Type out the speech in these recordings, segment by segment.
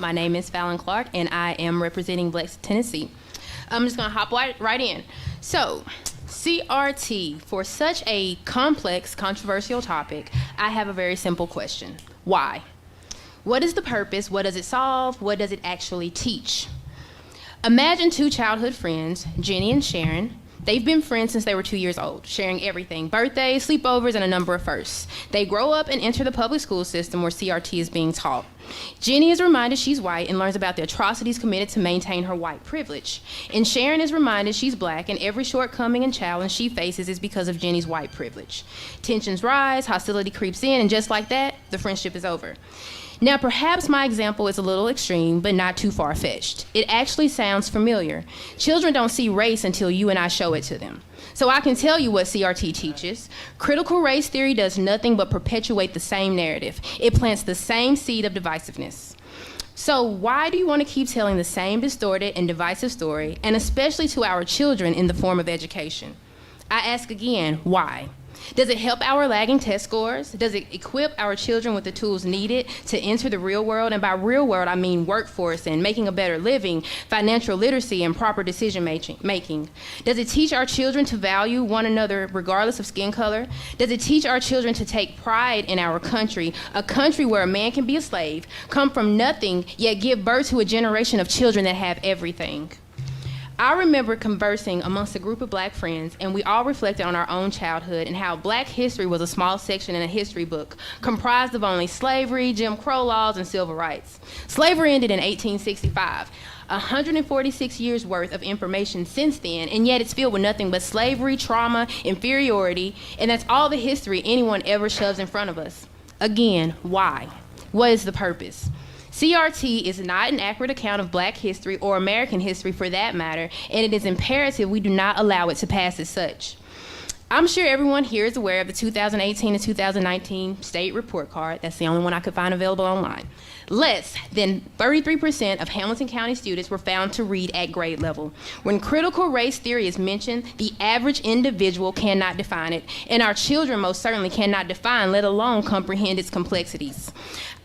My name is Fallon Clark, and I am representing Black Tennessee. I'm just going to hop right in. So, CRT, for such a complex, controversial topic, I have a very simple question. Why? What is the purpose? What does it solve? What does it actually teach? Imagine two childhood friends, Jenny and Sharon. They've been friends since they were 2 years old, sharing everything: birthdays, sleepovers, and a number of firsts. They grow up and enter the public school system where CRT is being taught. Jenny is reminded she's white and learns about the atrocities committed to maintain her white privilege. And Sharon is reminded she's black and every shortcoming and challenge she faces is because of Jenny's white privilege. Tensions rise, hostility creeps in, and just like that, the friendship is over. Now, perhaps my example is a little extreme, but not too far-fetched. It actually sounds familiar. Children don't see race until you and I show it to them. So I can tell you what CRT teaches. Critical race theory does nothing but perpetuate the same narrative. It plants the same seed of divisiveness. So why do you want to keep telling the same distorted and divisive story, and especially to our children in the form of education? I ask again, why? Does it help our lagging test scores? Does it equip our children with the tools needed to enter the real world? And by real world, I mean workforce and making a better living, financial literacy, and proper decision making. Does it teach our children to value one another regardless of skin color? Does it teach our children to take pride in our country, a country where a man can be a slave, come from nothing, yet give birth to a generation of children that have everything? I remember conversing amongst a group of black friends, and we all reflected on our own childhood and how black history was a small section in a history book comprised of only slavery, Jim Crow laws, and civil rights. Slavery ended in 1865. 146 years worth of information since then, and yet it's filled with nothing but slavery, trauma, inferiority, and that's all the history anyone ever shoves in front of us. Again, why? What is the purpose? CRT is not an accurate account of black history or American history for that matter, and it is imperative we do not allow it to pass as such. I'm sure everyone here is aware of the 2018 and 2019 state report card. That's the only one I could find available online. Less than 33% of Hamilton County students were found to read at grade level. When critical race theory is mentioned, the average individual cannot define it, and our children most certainly cannot define, let alone comprehend its complexities.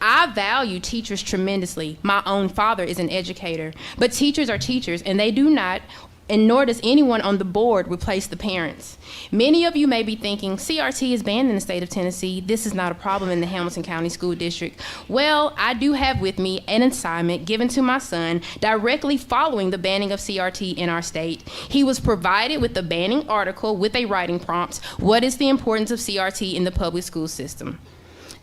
I value teachers tremendously. My own father is an educator, but teachers are teachers, and they do not, and nor does anyone on the board replace the parents. Many of you may be thinking, CRT is banned in the state of Tennessee. This is not a problem in the Hamilton County School District. Well, I do have with me an assignment given to my son directly following the banning of CRT in our state. He was provided with the banning article with a writing prompt, "What is the importance of CRT in the public school system?"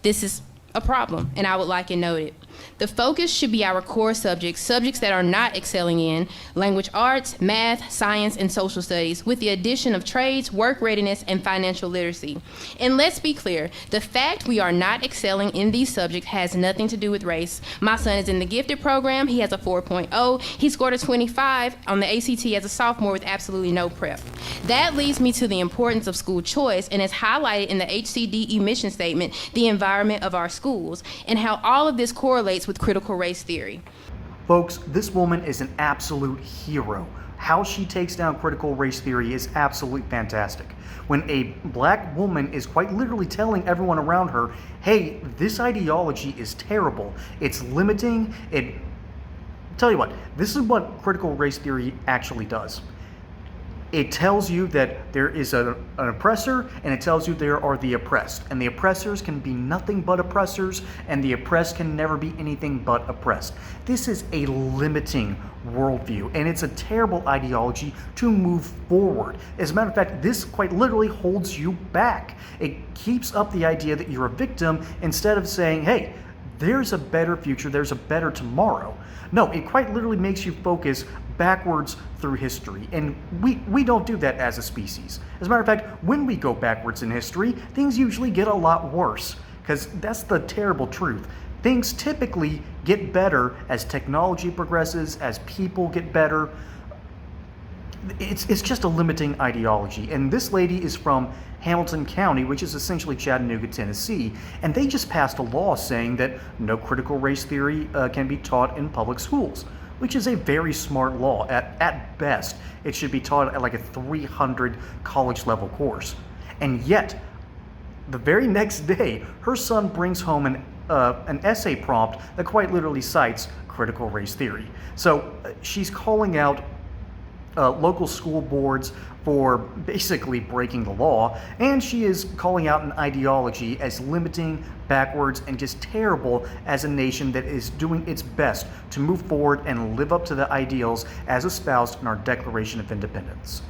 This is a problem, and I would like it noted. The focus should be our core subjects that are not excelling in: language arts, math, science, and social studies, with the addition of trades, work readiness, and financial literacy. And let's be clear, the fact we are not excelling in these subjects has nothing to do with race. My son is in the gifted program. He has a 4.0. He scored a 25 on the ACT as a sophomore with absolutely no prep. That leads me to the importance of school choice, and is highlighted in the HCDE mission statement, the environment of our schools, and how all of this correlates with critical race theory. Folks, this woman is an absolute hero. How she takes down critical race theory is absolutely fantastic. When a black woman is quite literally telling everyone around her, hey, this ideology is terrible, it's limiting, tell you what, this is what critical race theory actually does. It tells you that there is an oppressor, and it tells you there are the oppressed. And the oppressors can be nothing but oppressors, and the oppressed can never be anything but oppressed. This is a limiting worldview, and it's a terrible ideology to move forward. As a matter of fact, this quite literally holds you back. It keeps up the idea that you're a victim instead of saying, hey, there's a better future, there's a better tomorrow. No, it quite literally makes you focus backwards through history, and we don't do that as a species. As a matter of fact, when we go backwards in history, things usually get a lot worse, because that's the terrible truth. Things typically get better as technology progresses, as people get better. It's just a limiting ideology, and this lady is from Hamilton County, which is essentially Chattanooga, Tennessee, and they just passed a law saying that no critical race theory can be taught in public schools, which is a very smart law. At best, it should be taught at like a 300 college level course. And yet, the very next day, her son brings home an essay prompt that quite literally cites critical race theory. So she's calling out local school boards for basically breaking the law, and she is calling out an ideology as limiting, backwards, and just terrible as a nation that is doing its best to move forward and live up to the ideals as espoused in our Declaration of Independence.